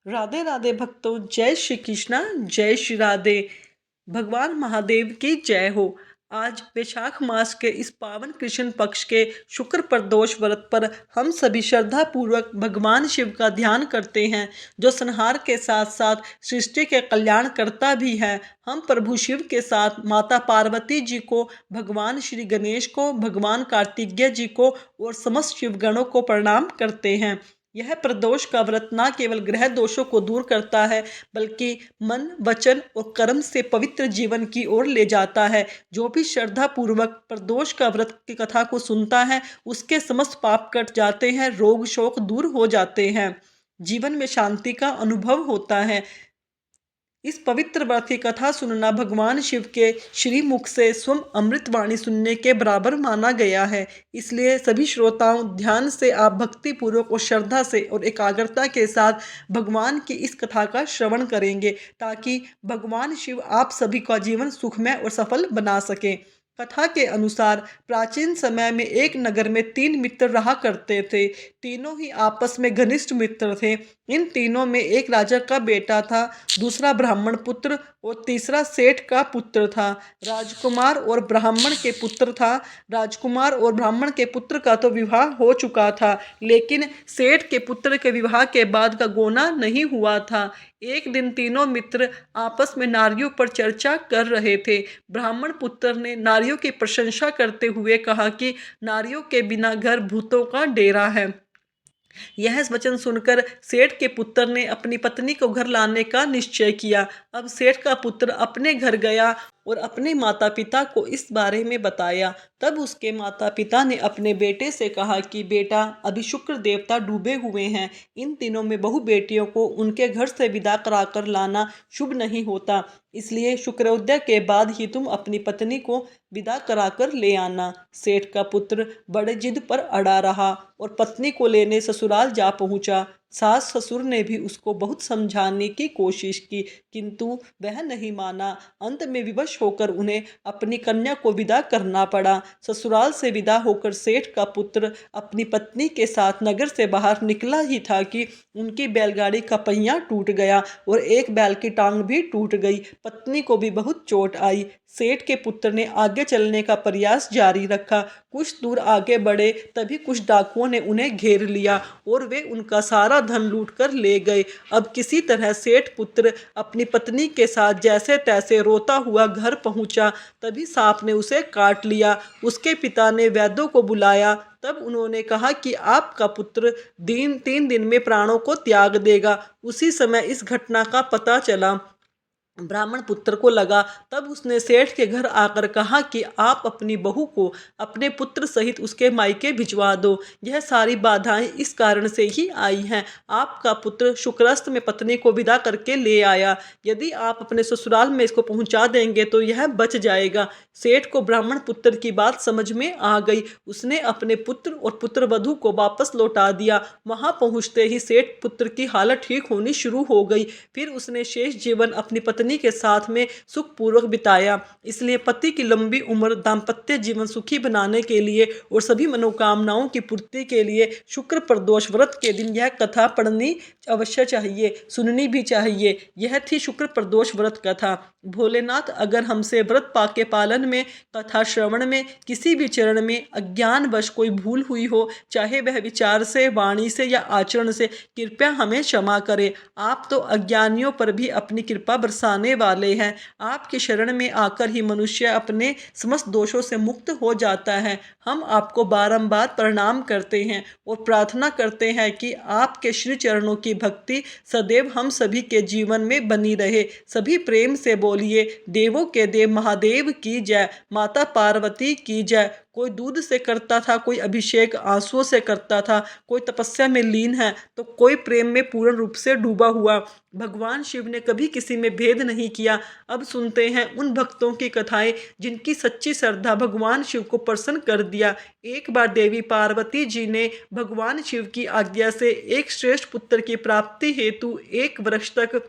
राधे राधे भक्तों, जय श्री कृष्णा, जय श्री राधे। भगवान महादेव की जय हो। आज वैशाख मास के इस पावन कृष्ण पक्ष के शुक्र प्रदोष व्रत पर हम सभी श्रद्धा पूर्वक भगवान शिव का ध्यान करते हैं, जो संहार के साथ साथ सृष्टि के कल्याण करता भी है। हम प्रभु शिव के साथ माता पार्वती जी को, भगवान श्री गणेश को, भगवान कार्तिकेय जी को और समस्त शिवगणों को प्रणाम करते हैं। यह प्रदोष का व्रत न केवल ग्रह दोषों को दूर करता है, बल्कि मन, वचन और कर्म से पवित्र जीवन की ओर ले जाता है। जो भी श्रद्धा पूर्वक प्रदोष का व्रत की कथा को सुनता है, उसके समस्त पाप कट जाते हैं, रोग शोक दूर हो जाते हैं, जीवन में शांति का अनुभव होता है। इस पवित्र व्रत की कथा सुनना भगवान शिव के श्री मुख से स्वयं अमृतवाणी सुनने के बराबर माना गया है। इसलिए सभी श्रोताओं, ध्यान से आप भक्ति पूर्वक और श्रद्धा से और एकाग्रता के साथ भगवान की इस कथा का श्रवण करेंगे, ताकि भगवान शिव आप सभी का जीवन सुखमय और सफल बना सके। कथा के अनुसार प्राचीन समय में एक नगर में 3 मित्र रहा करते थे। तीनों ही आपस में घनिष्ठ मित्र थे। इन तीनों में एक राजा का बेटा था, दूसरा ब्राह्मण पुत्र और तीसरा सेठ का पुत्र था। राजकुमार और ब्राह्मण के पुत्र था राजकुमार और ब्राह्मण के पुत्र का तो विवाह हो चुका था, लेकिन सेठ के पुत्र के विवाह के बाद का गोना नहीं हुआ था। एक दिन तीनों मित्र आपस में नारियों पर चर्चा कर रहे थे। ब्राह्मण पुत्र ने नारियों की प्रशंसा करते हुए कहा कि नारियों के बिना घर भूतों का डेरा है। यह वचन सुनकर सेठ के पुत्र ने अपनी पत्नी को घर लाने का निश्चय किया। अब सेठ का पुत्र अपने घर गया और अपने माता पिता को इस बारे में बताया। तब उसके माता पिता ने अपने बेटे से कहा कि बेटा, अभी शुक्र देवता डूबे हुए हैं। इन दिनों में बहु बेटियों को उनके घर से विदा कराकर लाना शुभ नहीं होता, इसलिए शुक्रोदय के बाद ही तुम अपनी पत्नी को विदा कराकर ले आना। सेठ का पुत्र बड़े जिद पर अड़ा रहा और पत्नी को लेने ससुराल जा पहुंचा। सास ससुर ने भी उसको बहुत समझाने की कोशिश की, किंतु वह नहीं माना। अंत में विवश होकर उन्हें अपनी कन्या को विदा करना पड़ा। ससुराल से विदा होकर सेठ का पुत्र अपनी पत्नी के साथ नगर से बाहर निकला ही था कि उनकी बैलगाड़ी का पहिया टूट गया और एक बैल की टांग भी टूट गई। पत्नी को भी बहुत चोट आई। सेठ के पुत्र ने आगे चलने का प्रयास जारी रखा। कुछ दूर आगे बढ़े, तभी कुछ डाकुओं ने उन्हें घेर लिया और वे उनका सारा धन लूट कर ले गए। अब किसी तरह सेठ पुत्र अपनी पत्नी के साथ जैसे तैसे रोता हुआ घर पहुंचा, तभी सांप ने उसे काट लिया। उसके पिता ने वैद्यों को बुलाया। तब उन्होंने कहा कि आपका पुत्र 3 दिन में प्राणों को त्याग देगा। उसी समय इस घटना का पता चला। ब्राह्मण पुत्र को लगा। तब उसने सेठ के घर आकर कहा कि आप अपनी बहू को अपने पुत्र सहित उसके मायके भिजवा दो। यह सारी बाधाएं इस कारण से ही आई हैं। आपका पुत्र शुक्रास्त में पत्नी को विदा करके ले आया। यदि आप अपने ससुराल में इसको पहुंचा देंगे तो यह बच जाएगा। सेठ को ब्राह्मण पुत्र की बात समझ में आ गई। उसने अपने पुत्र और पुत्र वधू को वापस लौटा दिया। वहां पहुंचते ही सेठ पुत्र की हालत ठीक होनी शुरू हो गई। फिर उसने शेष जीवन अपनी पत्नी के साथ में सुखपूर्वक बिताया। इसलिए पति की लंबी उम्र, दाम्पत्य जीवन सुखी बनाने के लिए और सभी मनोकामनाओं की पूर्ति के लिए शुक्र प्रदोष व्रत के दिन यह कथा पढ़नी अवश्य चाहिए, सुननी भी चाहिए। यह थी शुक्र प्रदोष व्रत कथा। भोलेनाथ अगर हमसे व्रत पाके पालन में, कथा श्रवण में किसी भी चरण में अज्ञानवश कोई भूल हुई हो, चाहे वह विचार से, वाणी से या आचरण से, कृपया हमें क्षमा करें। आप तो अज्ञानियों पर भी अपनी कृपा बरसाने वाले हैं। आपकी शरण में आकर ही मनुष्य अपने समस्त दोषों से मुक्त हो जाता है। हम आपको बारंबार प्रणाम करते हैं और प्रार्थना करते हैं कि आपके श्री चरणों की भक्ति सदैव हम सभी के जीवन में बनी रहे। सभी प्रेम से बोलिए, देवों के देव महादेव की जय, माता पार्वती की जय। कोई दूध से करता था, कोई अभिषेक आंसुओं से करता था, कोई तपस्या में लीन है तो कोई प्रेम में पूर्ण रूप से डूबा हुआ। भगवान शिव ने कभी किसी में भेद नहीं किया। अब सुनते हैं उन भक्तों की कथाएं जिनकी सच्ची श्रद्धा भगवान शिव को प्रसन्न कर दिया। एक बार देवी पार्वती जी ने भगवान शिव की आज्ञा से एक श्रेष्ठ पुत्र की प्राप्ति हेतु 1 वर्ष तक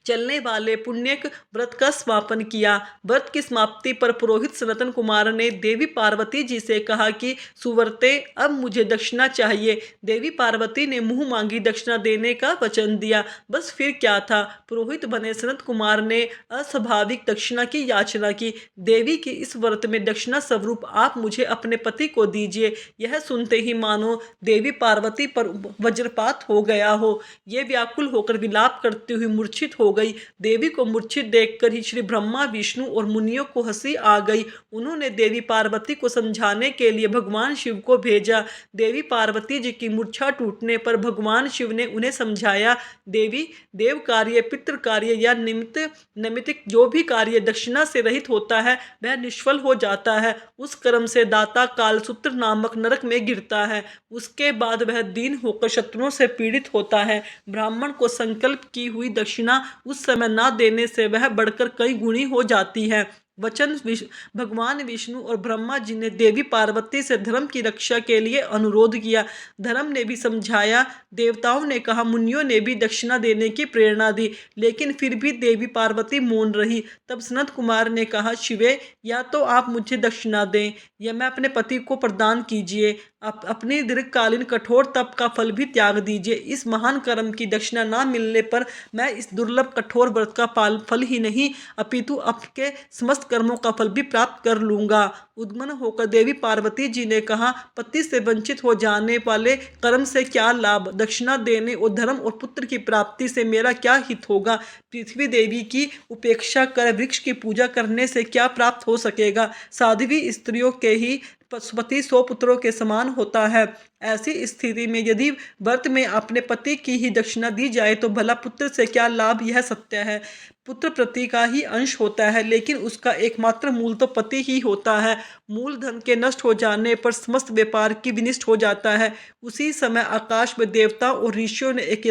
चलने वाले पुण्यक व्रत का समापन किया। व्रत की समाप्ति पर पुरोहित सनातन कुमार ने देवी पार्वती जी से कहा कि सुव्रते, अब मुझे दक्षिणा चाहिए। देवी पार्वती ने मुंह मांगी दक्षिणा देने का वचन दिया। बस फिर क्या था, पुरोहित बने सनत कुमार ने अस्वाभाविक दक्षिणा की याचना की। देवी की इस व्रत में दक्षिणा स्वरूप आप मुझे अपने पति को दीजिए। यह सुनते ही मानो देवी पार्वती पर वज्रपात हो गया हो। ये व्याकुल होकर विलाप करती हुई मूर्छित हो गई। देवी को मूर्छित देखकर ही श्री ब्रह्मा, विष्णु और मुनियों को हंसी आ गई। उन्होंने देवी पार्वती को समझाने के लिए भगवान शिव को भेजा। देवी पार्वती जी की मूर्छा टूटने पर भगवान शिव ने उन्हें समझाया, देवी, देव कार्य, पितृ कार्य या निमित्त नैमित्तिक जो भी कार्य दक्षिणा से रहित होता है वह निष्फल हो जाता है। उस कर्म से दाता कालसूत्र नामक नरक में गिरता है। उसके बाद वह दीन होकर शत्रुओं से पीड़ित होता है। ब्राह्मण को संकल्प की हुई दक्षिणा उस समय न देने से वह बढ़कर कई गुणी हो जाती है। भगवान विष्णु और ब्रह्मा जी ने देवी पार्वती से धर्म की रक्षा के लिए अनुरोध किया। धर्म ने भी समझाया। देवताओं ने कहा, मुनियों ने भी दक्षिणा देने की प्रेरणा दी, लेकिन फिर भी देवी पार्वती मौन रही। तब सनत कुमार ने कहा, शिवे, या तो आप मुझे दक्षिणा दें या मैं अपने पति को प्रदान कीजिए। अपनी दीर्घकालीन कठोर तप का फल भी त्याग दीजिए। इस महान कर्म की दक्षिणा न मिलने पर मैं इस दुर्लभ कठोर व्रत का फल ही नहीं अपितु आपके समस्त कर्मों का फल भी प्राप्त कर लूंगा। उद्मन होकर देवी पार्वती जी ने कहा, पति से वंचित हो जाने वाले कर्म से क्या लाभ? दक्षिणा देने और धर्म और पुत्र की प्राप्ति से मेरा क्या हित होगा? पृथ्वी देवी की उपेक्षा कर वृक्ष की पूजा करने से क्या प्राप्त हो सकेगा? साध्वी स्त्रियों के ही पशुपति 100 पुत्रों के समान होता है। ऐसी स्थिति में यदि व्रत में अपने पति की ही दक्षिणा दी जाए तो भला पुत्र से क्या लाभ? यह सत्य है। पुत्र पति का ही अंश होता है, लेकिन उसका एकमात्र मूल तो पति ही होता है। मूल धन के नष्ट हो जाने पर समस्त व्यापार की विनिष्ट हो जाता है। उसी समय आकाश में देवताओं और ऋषियों ने एक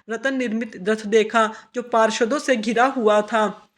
रतन निर्मित रथ देखा जो पार्षदों से घिरा हुआ था।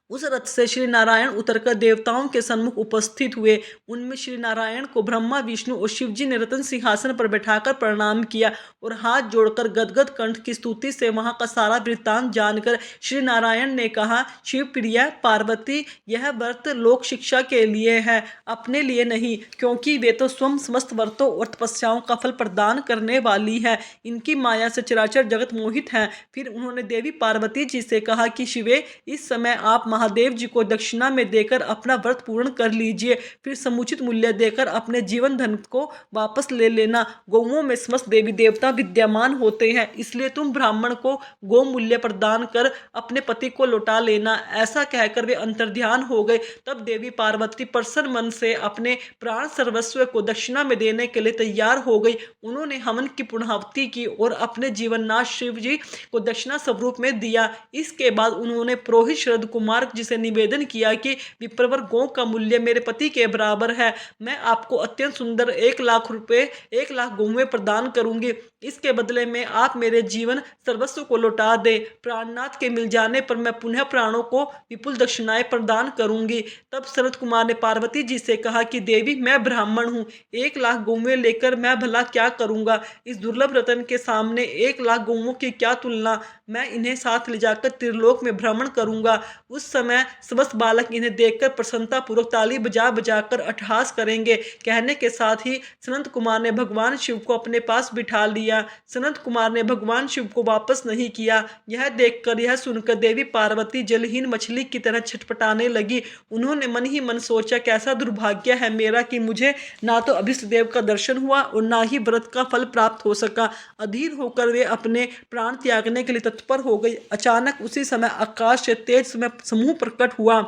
उस रथ से श्री नारायण उतरकर देवताओं के सम्मुख उपस्थित हुए। उनमें श्री नारायण को ब्रह्मा, विष्णु और शिव जी ने रतन सिंहासन पर बैठाकर प्रणाम किया और हाथ जोड़कर गदगद कंठ की स्तुति से वहां का सारा वृत्तांत जानकर श्री नारायण ने कहा, शिव प्रिया पार्वती, यह व्रत लोक शिक्षा के लिए है, अपने लिए नहीं, क्योंकि वे तो स्वयं समस्त व्रतों और तपस्याओं का फल प्रदान करने वाली है। इनकी माया से चराचर जगत मोहित है। फिर उन्होंने देवी पार्वती जी से कहा कि शिवे, इस समय आप महादेव जी को दक्षिणा में देकर अपना व्रत पूर्ण कर लीजिए, फिर समुचित मूल्य देकर अपने जीवन धन को वापस ले लेना। गौओं में समस्त देवी देवता विद्यमान होते हैं, इसलिए तुम ब्राह्मण को गौ मूल्य प्रदान कर अपने पति को लौटा लेना। ऐसा कहकर वे अंतर्ध्यान हो गए। तब देवी पार्वती प्रसन्न मन से अपने प्राण सर्वस्व को दक्षिणा में देने के लिए तैयार हो गई। उन्होंने हवन की पूर्णाहुति की और अपने जीवननाथ शिव जी को दक्षिणा स्वरूप में दिया। इसके बाद उन्होंने पुरोहित शरद कुमार जी से निवेदन किया कि विप्रवर गौ का मूल्य मेरे पति के बराबर है। मैं आपको अत्यंत सुंदर 1,00,000 रुपये 1,00,000 गौवें प्रदान करूंगी। इसके बदले में आप मेरे जीवन सर्वस्व को लौटा दें। प्राणनाथ के मिल जाने पर मैं पुनः प्राणों को विपुल दक्षिणाएं प्रदान करूंगी। तब सनत कुमार ने पार्वती जी से कहा कि देवी, मैं ब्राह्मण हूँ, 1,00,000 गौवें लेकर मैं भला क्या करूंगा? इस दुर्लभ रतन के सामने 1,00,000 गौवों की क्या तुलना? मैं इन्हें साथ ले जाकर त्रिलोक में भ्रमण करूंगा। उस समय समस्त बालक इन्हें देखकर प्रसन्नता पूर्वक ताली बजा बजाकर अट्टहास करेंगे। कहने के साथ ही सनत कुमार ने भगवान शिव को अपने पास बिठा लिया। सनत कुमार ने भगवान शिव को वापस नहीं किया। यह सुनकर देवी पार्वती जलहीन मछली की तरह छटपटाने लगी। उन्होंने मन ही मन सोचा, कैसा दुर्भाग्य है मेरा कि मुझे ना तो अभिष्ट देव का दर्शन हुआ और ना ही व्रत का फल प्राप्त हो सका। अधीर होकर वे अपने प्राण त्यागने के लिए तत्पर हो गई। अचानक उसी समय आकाश से तेज समूह प्रकट हुआ।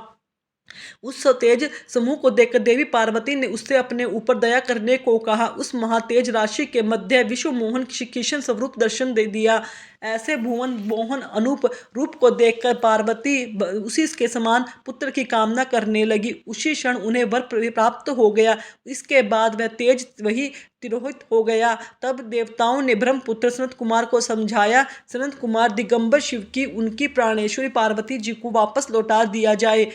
उस तेज समूह को देखकर देवी पार्वती ने उससे अपने ऊपर दया करने को कहा। उस महातेज राशि के मध्य विश्व मोहन किशन स्वरूप दर्शन दे दिया। ऐसे भुवन मोहन अनूप रूप को देखकर पार्वती उसी के समान पुत्र की कामना करने लगी। उसी क्षण उन्हें वर प्राप्त हो गया। इसके बाद वह तेज वही तिरोहित हो गया। तब देवताओं ने ब्रह्मपुत्र सनत कुमार को समझाया, सनत कुमार दिगंबर शिव की उनकी प्राणेश्वरी पार्वती जी को वापस लौटा दिया जाए।